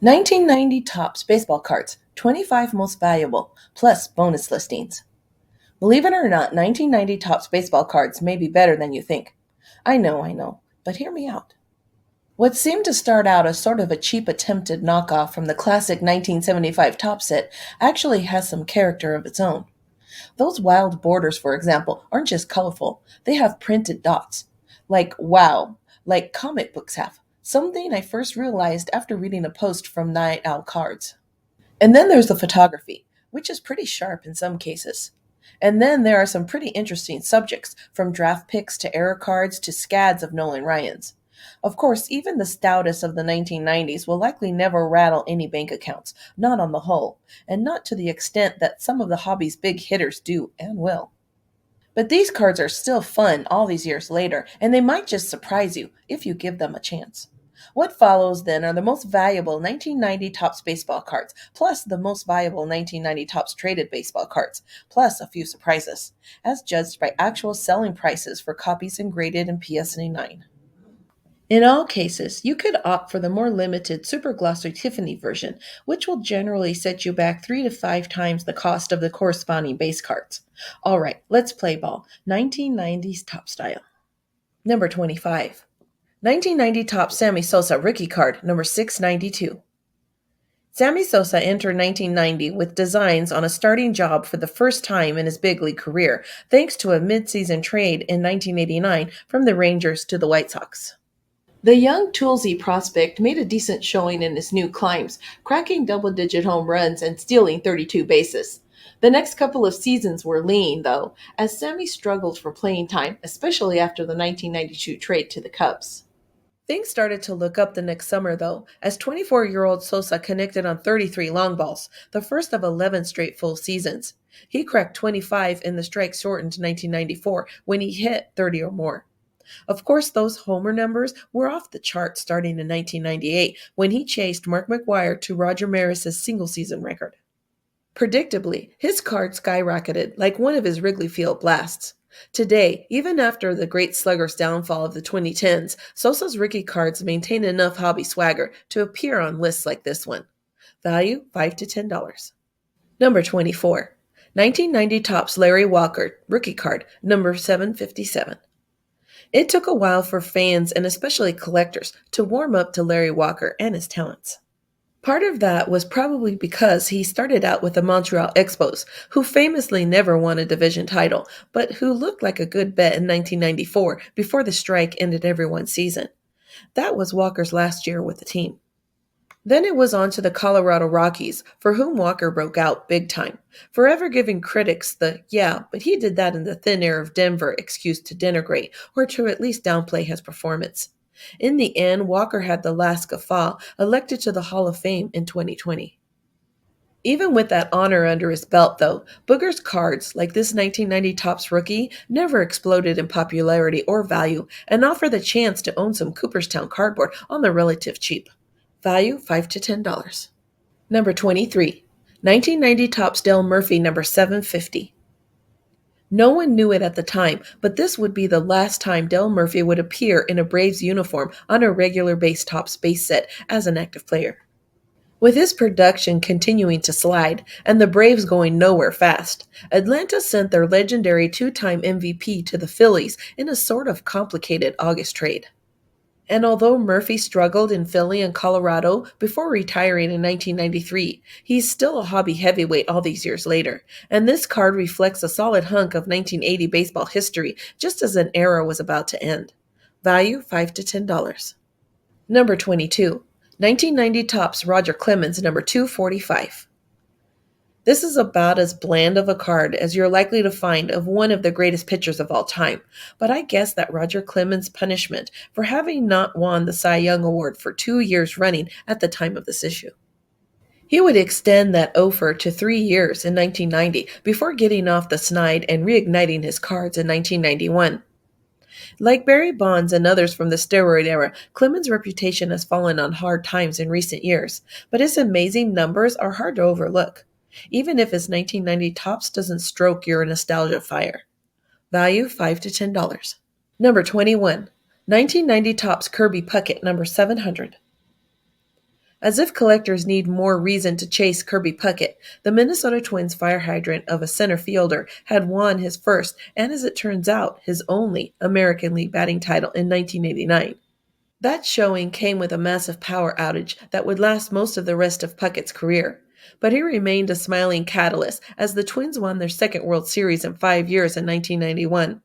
1990 Topps Baseball Cards, 25 Most Valuable, plus bonus listings. Believe it or not, 1990 Topps Baseball Cards may be better than you think. I know, but hear me out. What seemed to start out as sort of a cheap attempted knockoff from the classic 1975 Topps set actually has some character of its own. Those wild borders, for example, aren't just colorful, they have printed dots. Like, wow, like comic books have. Something I first realized after reading a post from Night Owl Cards. And then there's the photography, which is pretty sharp in some cases. And then there are some pretty interesting subjects, from draft picks to error cards to scads of Nolan Ryans. Of course, even the stoutest of the 1990s will likely never rattle any bank accounts, not on the whole, and not to the extent that some of the hobby's big hitters do and will. But these cards are still fun all these years later, and they might just surprise you if you give them a chance. What follows then are the most valuable 1990 Topps baseball cards, plus the most valuable 1990 Topps traded baseball cards, plus a few surprises, as judged by actual selling prices for copies engraded in PSA 9. In all cases, you could opt for the more limited Super Glossy Tiffany version, which will generally set you back 3 to 5 times the cost of the corresponding base cards. All right, let's play ball. 1990s Top Style. Number 25. 1990 Topps Sammy Sosa rookie card, number 692. Sammy Sosa entered 1990 with designs on a starting job for the first time in his big league career, thanks to a midseason trade in 1989 from the Rangers to the White Sox. The young Toolsy prospect made a decent showing in his new climbs, cracking double-digit home runs and stealing 32 bases. The next couple of seasons were lean, though, as Sammy struggled for playing time, especially after the 1992 trade to the Cubs. Things started to look up the next summer, though, as 24-year-old Sosa connected on 33 long balls, the first of 11 straight full seasons. He cracked 25 in the strike-shortened 1994 when he hit 30 or more. Of course, those homer numbers were off the chart starting in 1998 when he chased Mark McGwire to Roger Maris's single-season record. Predictably, his card skyrocketed like one of his Wrigley Field blasts. Today, even after the great slugger's downfall of the 2010s, Sosa's rookie cards maintain enough hobby swagger to appear on lists like this one. Value $5 to $10. Number 24. 1990 Topps Larry Walker rookie card, number 757. It took a while for fans and especially collectors to warm up to Larry Walker and his talents. Part of that was probably because he started out with the Montreal Expos, who famously never won a division title, but who looked like a good bet in 1994 before the strike ended everyone's season. That was Walker's last year with the team. Then it was on to the Colorado Rockies, for whom Walker broke out big time, forever giving critics the, yeah, but he did that in the thin air of Denver excuse to denigrate, or to at least downplay his performance. In the end, Walker had the last guffaw, elected to the Hall of Fame in 2020. Even with that honor under his belt, though, Booger's cards, like this 1990 Topps rookie, never exploded in popularity or value and offer the chance to own some Cooperstown cardboard on the relative cheap. Value $5 to $10. Number 23. 1990 Topps Dale Murphy number 750. No one knew it at the time, but this would be the last time Dale Murphy would appear in a Braves uniform on a regular base Topps base set as an active player. With his production continuing to slide and the Braves going nowhere fast, Atlanta sent their legendary two-time MVP to the Phillies in a sort of complicated August trade. And although Murphy struggled in Philly and Colorado before retiring in 1993, he's still a hobby heavyweight all these years later, and this card reflects a solid hunk of 1980 baseball history just as an era was about to end. Value $5 to $10. Number 22. 1990 Topps Roger Clemens number 245. This is about as bland of a card as you're likely to find of one of the greatest pitchers of all time, but I guess that Roger Clemens' punishment for having not won the Cy Young Award for 2 years running at the time of this issue. He would extend that offer to 3 years in 1990 before getting off the snide and reigniting his cards in 1991. Like Barry Bonds and others from the steroid era, Clemens' reputation has fallen on hard times in recent years, but his amazing numbers are hard to overlook, even if his 1990 Topps doesn't stroke your nostalgia fire. Value $5 to $10. Number 21. 1990 Topps Kirby Puckett number 700. As if collectors need more reason to chase Kirby Puckett, the Minnesota Twins fire hydrant of a center fielder had won his first, and as it turns out, his only American League batting title in 1989. That showing came with a massive power outage that would last most of the rest of Puckett's career. But he remained a smiling catalyst as the Twins won their second World Series in 5 years in 1991.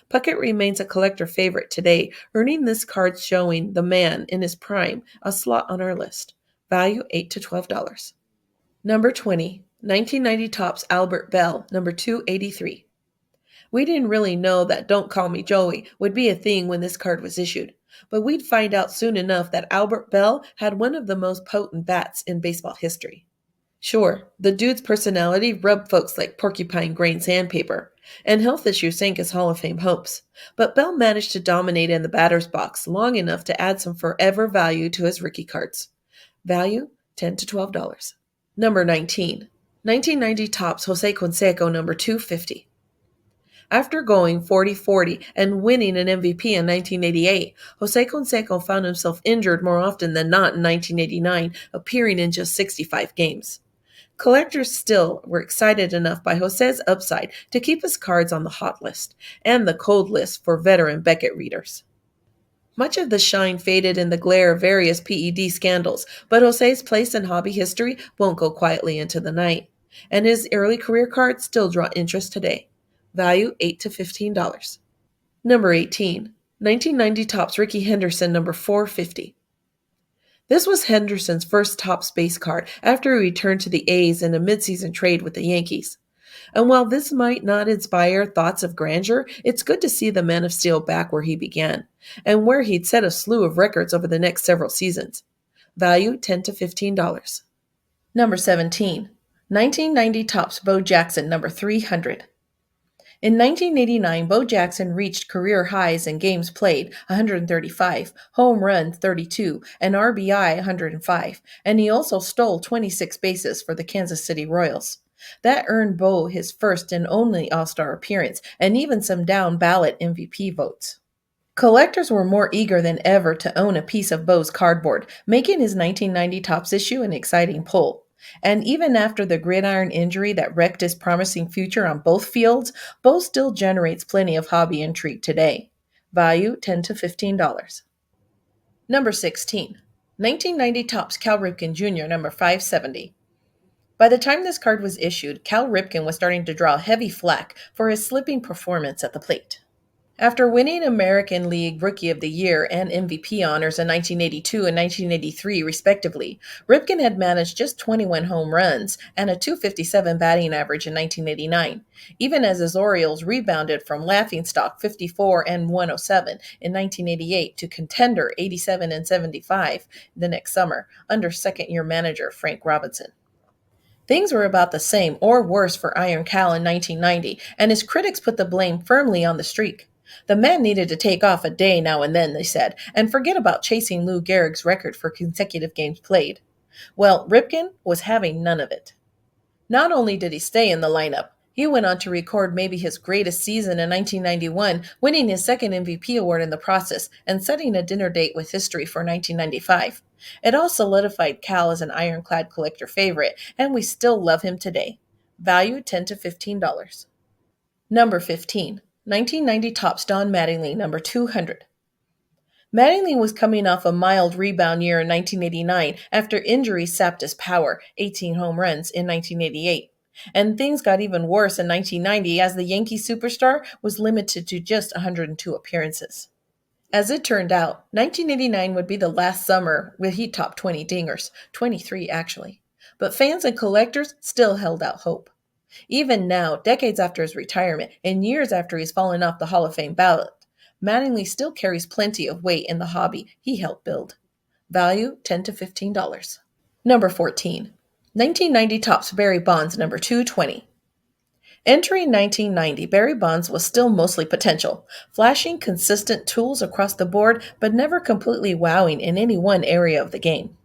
Puckett remains a collector favorite today, earning this card showing the man in his prime a slot on our list. Value $8 to $12. Number 20, 1990 Topps Albert Belle, number 283. We didn't really know that Don't Call Me Joey would be a thing when this card was issued, but we'd find out soon enough that Albert Belle had one of the most potent bats in baseball history. Sure, the dude's personality rubbed folks like porcupine grain sandpaper, and health issues sank his Hall of Fame hopes, but Bell managed to dominate in the batter's box long enough to add some forever value to his rookie cards. Value, $10 to $12. Number 19, 1990 Topps Jose Canseco, number 250. After going 40-40 and winning an MVP in 1988, Jose Canseco found himself injured more often than not in 1989, appearing in just 65 games. Collectors still were excited enough by Jose's upside to keep his cards on the hot list and the cold list for veteran Beckett readers. Much of the shine faded in the glare of various PED scandals, but Jose's place in hobby history won't go quietly into the night, and his early career cards still draw interest today. Value $8 to $15. Number 18, 1990 Topps Rickey Henderson, number 450. This was Henderson's first Topps base card after he returned to the A's in a midseason trade with the Yankees. And while this might not inspire thoughts of grandeur, it's good to see the Man of Steel back where he began, and where he'd set a slew of records over the next several seasons. Value $10 to $15. Number 17, 1990 Topps Bo Jackson, number 300. In 1989, Bo Jackson reached career highs in games played, 135, home runs 32, and RBI 105, and he also stole 26 bases for the Kansas City Royals. That earned Bo his first and only All-Star appearance, and even some down-ballot MVP votes. Collectors were more eager than ever to own a piece of Bo's cardboard, making his 1990 Topps issue an exciting pull. And even after the gridiron injury that wrecked his promising future on both fields, Bo still generates plenty of hobby intrigue today. Value $10 to $15. Number 16, 1990 Topps Cal Ripken Jr., number 570. By the time this card was issued, Cal Ripken was starting to draw heavy flack for his slipping performance at the plate. After winning American League Rookie of the Year and MVP honors in 1982 and 1983, respectively, Ripken had managed just 21 home runs and a .257 batting average in 1989, even as his Orioles rebounded from laughingstock 54 and 107 in 1988 to contender 87 and 75 the next summer under second-year manager Frank Robinson. Things were about the same or worse for Iron Cal in 1990, and his critics put the blame firmly on the streak. The man needed to take off a day now and then, they said, and forget about chasing Lou Gehrig's record for consecutive games played. Well, Ripken was having none of it. Not only did he stay in the lineup, he went on to record maybe his greatest season in 1991, winning his second MVP award in the process and setting a dinner date with history for 1995. It all solidified Cal as an ironclad collector favorite, and we still love him today. Value $10 to $15. Number 15, 1990 Topps Don Mattingly, number 200. Mattingly was coming off a mild rebound year in 1989 after injury sapped his power, 18 home runs in 1988. And things got even worse in 1990 as the Yankee superstar was limited to just 102 appearances. As it turned out, 1989 would be the last summer where he topped 20 dingers, 23 actually. But fans and collectors still held out hope. Even now, decades after his retirement and years after he's fallen off the Hall of Fame ballot, Mattingly still carries plenty of weight in the hobby he helped build. Value $10 to $15. Number 14, 1990 Topps Barry Bonds, number 220. Entering 1990, Barry Bonds was still mostly potential, flashing consistent tools across the board but never completely wowing in any one area of the game.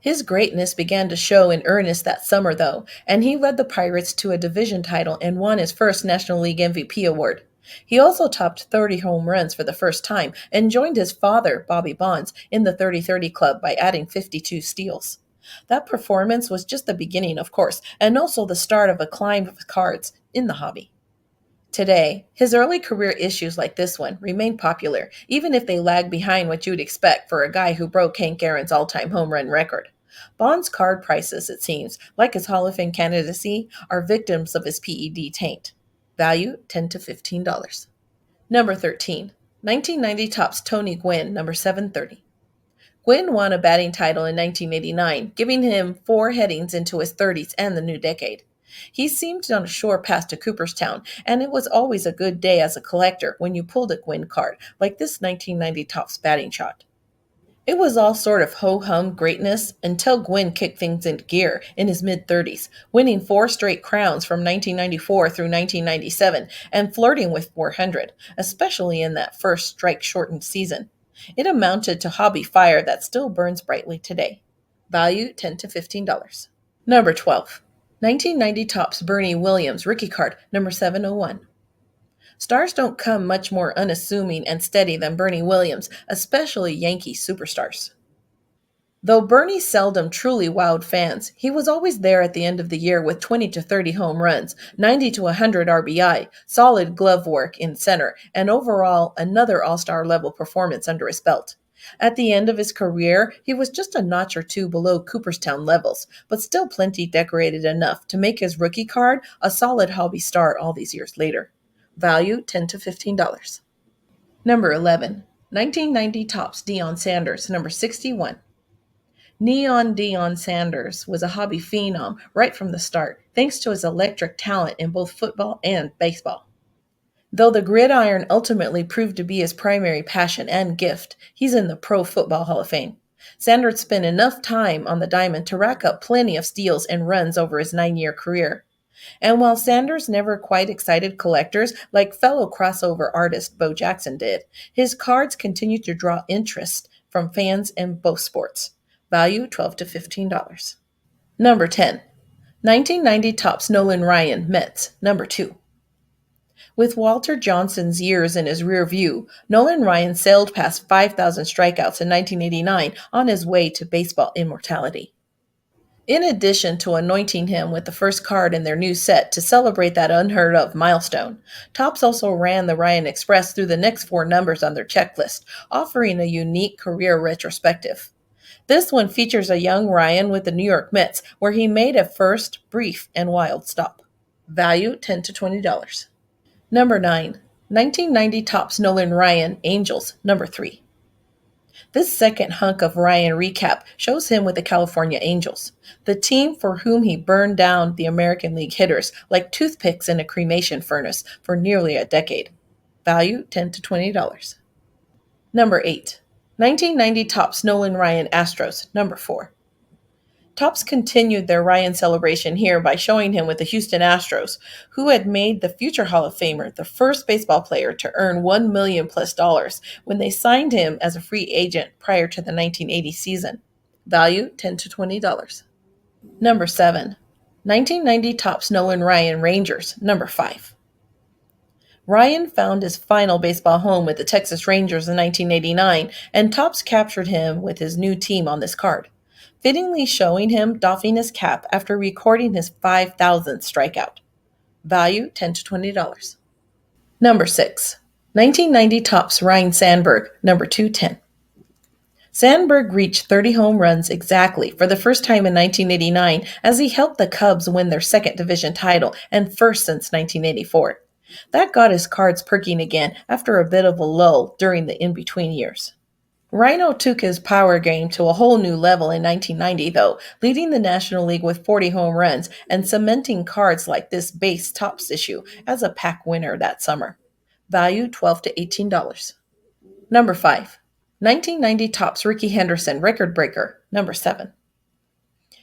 His greatness began to show in earnest that summer, though, and he led the Pirates to a division title and won his first National League MVP award. He also topped 30 home runs for the first time and joined his father, Bobby Bonds, in the 30-30 club by adding 52 steals. That performance was just the beginning, of course, and also the start of a climb of cards in the hobby. Today, his early career issues like this one remain popular, even if they lag behind what you'd expect for a guy who broke Hank Aaron's all-time home run record. Bond's card prices, it seems, like his Hall of Fame candidacy, are victims of his PED taint. Value $10 to $15. Number 13. 1990 Topps Tony Gwynn, number 730. Gwynn won a batting title in 1989, giving him 4 headings into his 30s and the new decade. He seemed on a sure path to Cooperstown, and it was always a good day as a collector when you pulled a Gwynn card, like this 1990 Topps batting shot. It was all sort of ho-hum greatness until Gwynn kicked things into gear in his mid-30s, winning 4 straight crowns from 1994 through 1997 and flirting with 400, especially in that first strike-shortened season. It amounted to hobby fire that still burns brightly today. Value $10 to $15. Number 12. 1990 Topps Bernie Williams rookie card, number 701. Stars don't come much more unassuming and steady than Bernie Williams, especially Yankee superstars. Though Bernie seldom truly wowed fans, he was always there at the end of the year with 20 to 30 home runs, 90 to 100 RBI, solid glove work in center, and overall another all-star level performance under his belt. At the end of his career, he was just a notch or two below Cooperstown levels, but still plenty decorated enough to make his rookie card a solid hobby star all these years later. Value $10 to $15. Number 11. 1990 Topps Deion Sanders, number 61. Neon Deion Sanders was a hobby phenom right from the start, thanks to his electric talent in both football and baseball. Though the gridiron ultimately proved to be his primary passion and gift, he's in the Pro Football Hall of Fame. Sanders spent enough time on the diamond to rack up plenty of steals and runs over his 9-year career. And while Sanders never quite excited collectors like fellow crossover artist Bo Jackson did, his cards continue to draw interest from fans in both sports. Value $12 to $15. Number 10. 1990 Topps Nolan Ryan, Mets, number 2. With Walter Johnson's years in his rear view, Nolan Ryan sailed past 5,000 strikeouts in 1989 on his way to baseball immortality. In addition to anointing him with the first card in their new set to celebrate that unheard-of milestone, Topps also ran the Ryan Express through the next 4 numbers on their checklist, offering a unique career retrospective. This one features a young Ryan with the New York Mets, where he made a first, brief, and wild stop. Value $10 to $20. Number 9. 1990 Topps Nolan Ryan, Angels, number 3. This second hunk of Ryan recap shows him with the California Angels, the team for whom he burned down the American League hitters like toothpicks in a cremation furnace for nearly a decade. Value $10 to $20. Number 8. 1990 Topps Nolan Ryan Astros, number 4. Topps continued their Ryan celebration here by showing him with the Houston Astros, who had made the future Hall of Famer the first baseball player to earn $1 million+ when they signed him as a free agent prior to the 1980 season. Value $10 to $20. Number 7. 1990 Topps Nolan Ryan Rangers, number 5. Ryan found his final baseball home with the Texas Rangers in 1989, and Topps captured him with his new team on this card, fittingly showing him doffing his cap after recording his 5,000th strikeout. Value $10 to $20. Number 6. 1990 Topps Ryne Sandberg, number 210. Sandberg reached 30 home runs exactly for the first time in 1989 as he helped the Cubs win their second division title and first since 1984. That got his cards perking again after a bit of a lull during the in-between years. Rhino took his power game to a whole new level in 1990, though, leading the National League with 40 home runs and cementing cards like this base Topps issue as a pack winner that summer. Value $12 to $18. Number 5. 1990 Topps Rickey Henderson Record Breaker, number 7.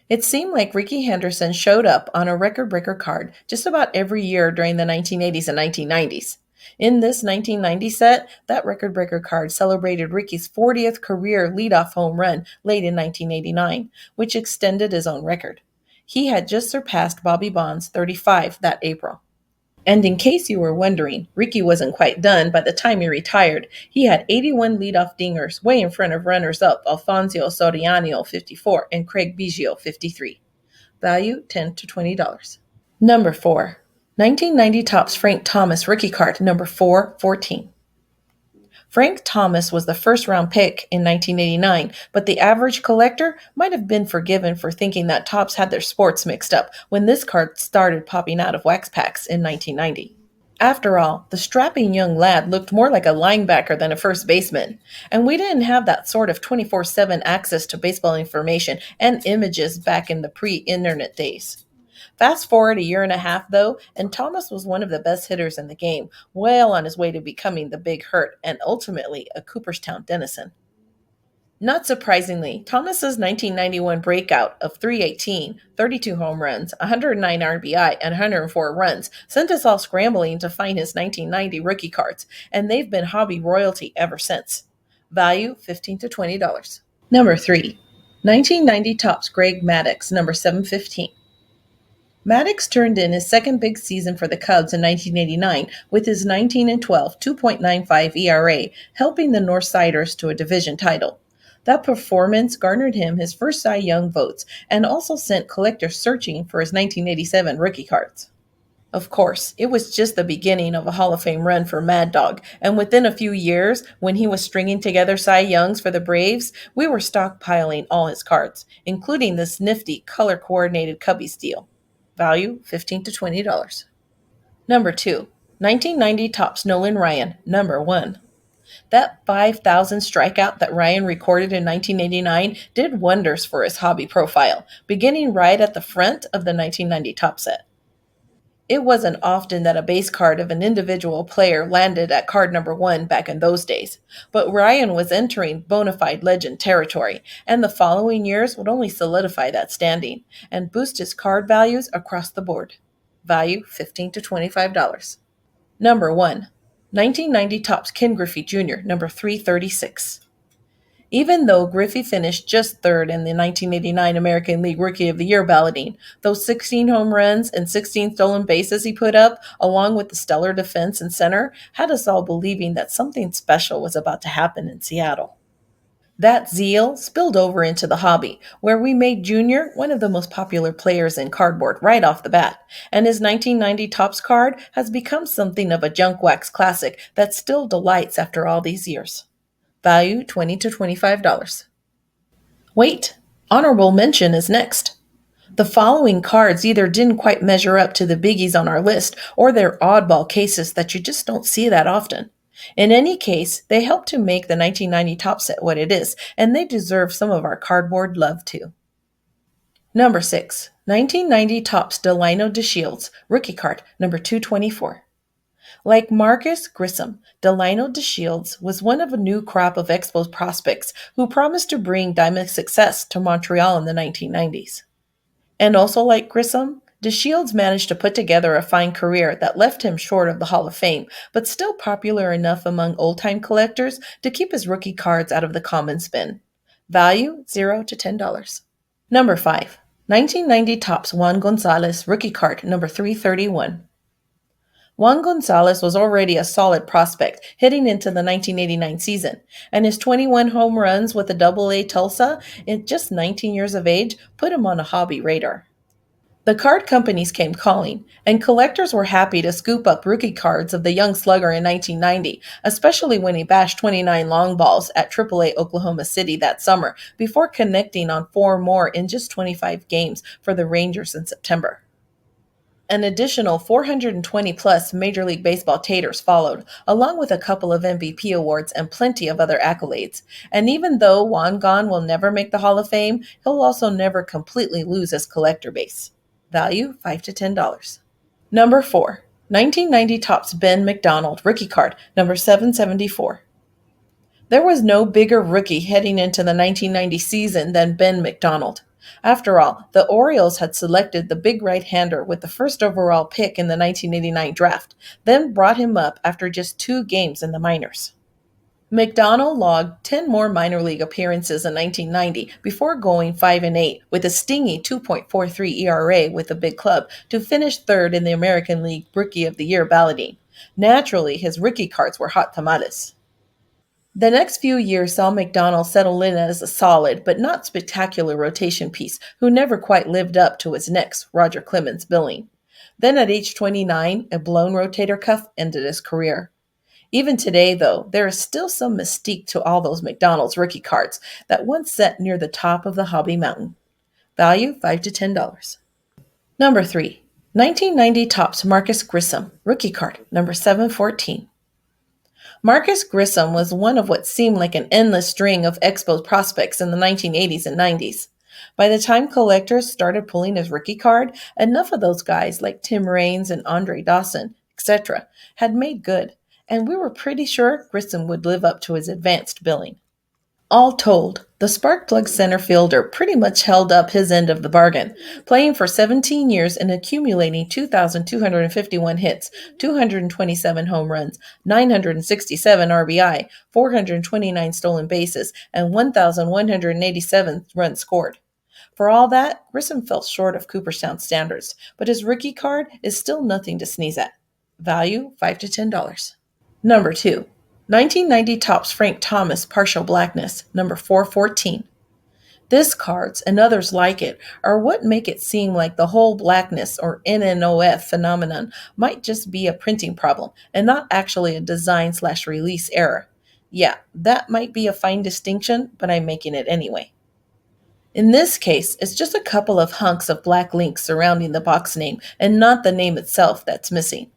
It seemed like Rickey Henderson showed up on a record breaker card just about every year during the 1980s and 1990s. In this 1990 set, that record breaker card celebrated Rickey's 40th career leadoff home run late in 1989, which extended his own record. He had just surpassed Bobby Bonds' 35 that April. And in case you were wondering, Ricky wasn't quite done by the time he retired. He had 81 leadoff dingers, way in front of runners-up Alfonso Soriano, 54, and Craig Biggio, 53. Value $10 to $20. Number 4. 1990 Topps Frank Thomas rookie card, number 414. Frank Thomas was the first-round pick in 1989, but the average collector might have been forgiven for thinking that Topps had their sports mixed up when this card started popping out of wax packs in 1990. After all, the strapping young lad looked more like a linebacker than a first baseman, and we didn't have that sort of 24/7 access to baseball information and images back in the pre-internet days. Fast forward a year and a half, though, and Thomas was one of the best hitters in the game, well on his way to becoming the Big Hurt and ultimately a Cooperstown denizen. Not surprisingly, Thomas's 1991 breakout of 318, 32 home runs, 109 RBI, and 104 runs sent us all scrambling to find his 1990 rookie cards, and they've been hobby royalty ever since. Value $15 to $20. Number 3. 1990 Topps Greg Maddux, number 715. Maddux turned in his second big season for the Cubs in 1989 with his 19-12 2.95 ERA, helping the Northsiders to a division title. That performance garnered him his first Cy Young votes and also sent collectors searching for his 1987 rookie cards. Of course, it was just the beginning of a Hall of Fame run for Mad Dog, and within a few years, when he was stringing together Cy Youngs for the Braves, we were stockpiling all his cards, including this nifty color-coordinated Cubbies deal. Value $15 to $20. Number 2. 1990 Topps Nolan Ryan, number 1. That 5,000 strikeout that Ryan recorded in 1989 did wonders for his hobby profile, beginning right at the front of the 1990 Topps set. It wasn't often that a base card of an individual player landed at card number 1 back in those days, but Ryan was entering bona fide legend territory, and the following years would only solidify that standing and boost his card values across the board. Value $15 to $25. Number 1. 1990 Topps Ken Griffey Jr., number 336. Even though Griffey finished just third in the 1989 American League Rookie of the Year balloting, those 16 home runs and 16 stolen bases he put up, along with the stellar defense and center, had us all believing that something special was about to happen in Seattle. That zeal spilled over into the hobby, where we made Junior one of the most popular players in cardboard right off the bat, and his 1990 Topps card has become something of a junk wax classic that still delights after all these years. Value $20 to $25. Wait, honorable mention is next. The following cards either didn't quite measure up to the biggies on our list, or they're oddball cases that you just don't see that often. In any case, they help to make the 1990 Topps set what it is, and they deserve some of our cardboard love too. Number 6. 1990 Topps DELINO DeSHIELDS, rookie card, number 224. Like Marcus Griffey, DELINO DeSHIELDS was one of a new crop of Expos prospects who promised to bring diamond success to Montreal in the 1990s. And also like Grissom, DeShields managed to put together a fine career that left him short of the Hall of Fame, but still popular enough among old-time collectors to keep his rookie cards out of the common spin. Value $0 to $10. Number 5. 1990 Topps Juan Gonzalez rookie card, number 331. Juan Gonzalez was already a solid prospect heading into the 1989 season, and his 21 home runs with the Double-A Tulsa at just 19 years of age put him on a hobby radar. The card companies came calling, and collectors were happy to scoop up rookie cards of the young slugger in 1990, especially when he bashed 29 long balls at AAA Oklahoma City that summer before connecting on 4 more in just 25 games for the Rangers in September. An additional 420-plus Major League Baseball taters followed, along with a couple of MVP awards and plenty of other accolades. And even though Juan Gon will never make the Hall of Fame, he'll also never completely lose his collector base. Value $5 to $10. Number 4. 1990 Topps Ben McDonald rookie card, number 774. There was no bigger rookie heading into the 1990 season than Ben McDonald. After all, the Orioles had selected the big right-hander with the first overall pick in the 1989 draft, then brought him up after just 2 games in the minors. McDonald logged 10 more minor league appearances in 1990 before going 5-8 with a stingy 2.43 ERA with the big club to finish third in the American League Rookie of the Year balloting. Naturally, his rookie cards were hot tamales. The next few years saw McDonald settle in as a solid but not spectacular rotation piece who never quite lived up to his next Roger Clemens billing. Then at age 29, a blown rotator cuff ended his career. Even today, though, there is still some mystique to all those McDonald's rookie cards that once sat near the top of the hobby mountain. Value $5 to $10. Number 3. 1990 Topps Marcus Grissom, rookie card, number 714. Marcus Grissom was one of what seemed like an endless string of Expos prospects in the 1980s and 90s. By the time collectors started pulling his rookie card, enough of those guys like Tim Raines and Andre Dawson, etc., had made good, and we were pretty sure Grissom would live up to his advanced billing. All told, the Sparkplug center fielder pretty much held up his end of the bargain, playing for 17 years and accumulating 2,251 hits, 227 home runs, 967 RBI, 429 stolen bases, and 1,187 runs scored. For all that, Grissom fell short of Cooperstown standards, but his rookie card is still nothing to sneeze at. Value $5 to $10. Number 2. 1990 Topps Frank Thomas Partial Blackness, number 414. This cards, and others like it, are what make it seem like the whole blackness or NNOF phenomenon might just be a printing problem and not actually a design/release error. Yeah, that might be a fine distinction, but I'm making it anyway. In this case, it's just a couple of hunks of black links surrounding the box name and not the name itself that's missing.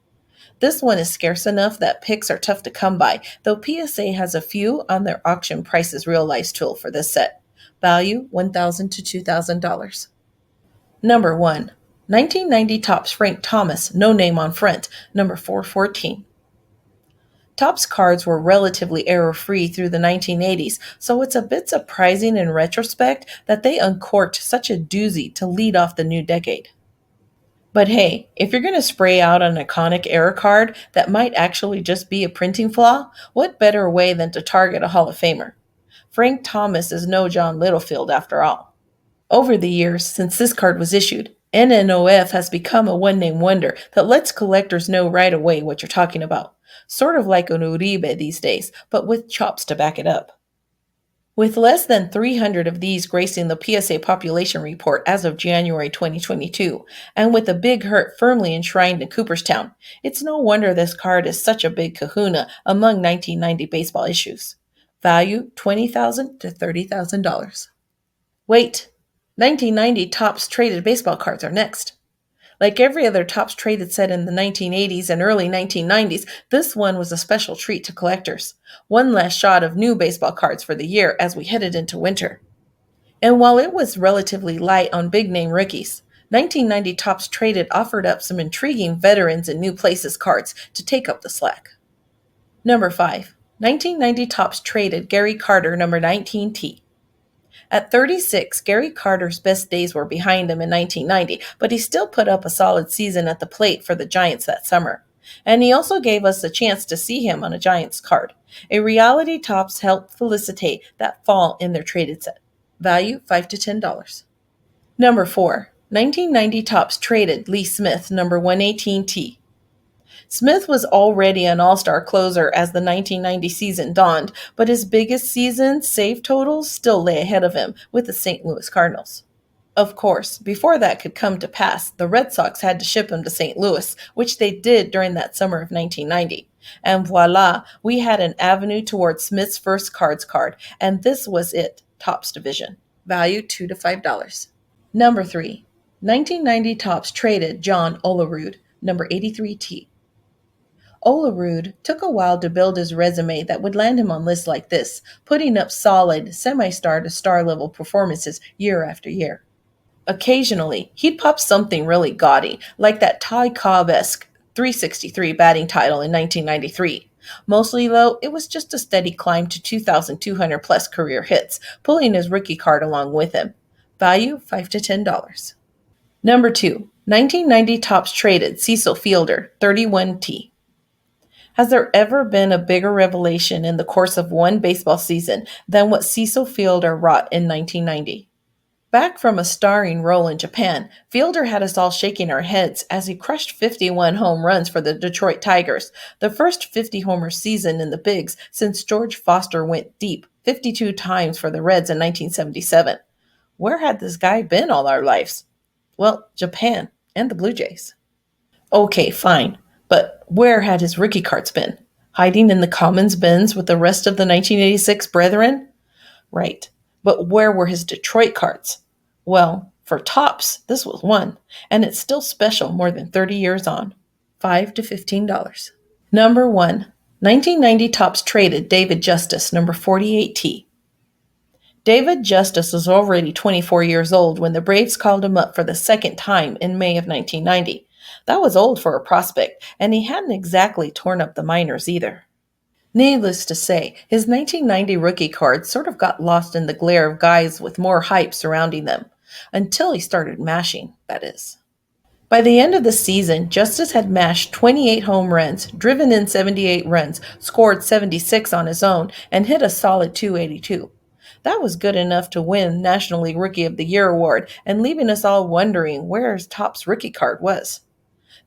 This one is scarce enough that picks are tough to come by, though PSA has a few on their auction prices realized tool for this set. Value $1,000 to $2,000. Number 1. 1990 Topps Frank Thomas, no name on front, number 414. Topps cards were relatively error-free through the 1980s, so it's a bit surprising in retrospect that they uncorked such a doozy to lead off the new decade. But hey, if you're going to spray out an iconic error card that might actually just be a printing flaw, what better way than to target a Hall of Famer? Frank Thomas is no John Littlefield after all. Over the years, since this card was issued, NNOF has become a one-name wonder that lets collectors know right away what you're talking about. Sort of like an Uribe these days, but with chops to back it up. With less than 300 of these gracing the PSA population report as of January 2022, and with a big hurt firmly enshrined in Cooperstown, it's no wonder this card is such a big kahuna among 1990 baseball issues. Value $20,000 to $30,000. Wait, 1990 Topps traded baseball cards are next. Like every other Topps traded set in the 1980s and early 1990s, this one was a special treat to collectors. One last shot of new baseball cards for the year as we headed into winter. And while it was relatively light on big-name rookies, 1990 Topps traded offered up some intriguing veterans and new places cards to take up the slack. Number 5. 1990 Topps traded Gary Carter, number 19T. At 36, Gary Carter's best days were behind him in 1990, but he still put up a solid season at the plate for the Giants that summer. And he also gave us a chance to see him on a Giants card. A reality Topps helped felicitate that fall in their traded set. Value $5 to $10. Number 4. 1990 Topps traded Lee Smith, number 118T. Smith was already an all-star closer as the 1990 season dawned, but his biggest season save totals still lay ahead of him with the St. Louis Cardinals. Of course, before that could come to pass, the Red Sox had to ship him to St. Louis, which they did during that summer of 1990. And voila, we had an avenue towards Smith's first cards card, and this was it, Topps division. Value $2 to $5. Number 3. 1990 Topps traded John OLERUD, number 83T. OLERUD took a while to build his resume that would land him on lists like this, putting up solid, semi-star to star level performances year after year. Occasionally, he'd pop something really gaudy, like that Ty Cobb-esque 363 batting title in 1993. Mostly, though, it was just a steady climb to 2,200 plus career hits, pulling his rookie card along with him. Value $5 to $10. Number 2. 1990 Topps traded Cecil Fielder, 31T. Has there ever been a bigger revelation in the course of one baseball season than what Cecil Fielder wrought in 1990? Back from a starring role in Japan, Fielder had us all shaking our heads as he crushed 51 home runs for the Detroit Tigers, the first 50-homer season in the Bigs since George Foster went deep 52 times for the Reds in 1977. Where had this guy been all our lives? Well, Japan and the Blue Jays. Okay, fine, but where had his rookie cards been? Hiding in the Commons bins with the rest of the 1986 brethren? Right. But where were his Detroit cards? Well, for tops, this was one, and it's still special more than 30 years on. $5 to $15. Number 1. 1990 tops traded David Justice, number 48T. David Justice was already 24 years old when the Braves called him up for the second time in May of 1990. That was old for a prospect, and he hadn't exactly torn up the minors either. Needless to say, his 1990 rookie card sort of got lost in the glare of guys with more hype surrounding them. Until he started mashing, that is. By the end of the season, Justice had mashed 28 home runs, driven in 78 runs, scored 76 on his own, and hit a solid 282. That was good enough to win National League Rookie of the Year award and leaving us all wondering where his Topps rookie card was.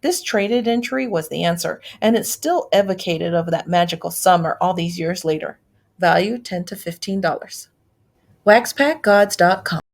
This traded entry was the answer, and it's still evocated of that magical summer all these years later. Value $10 to $15. WaxPackGods.com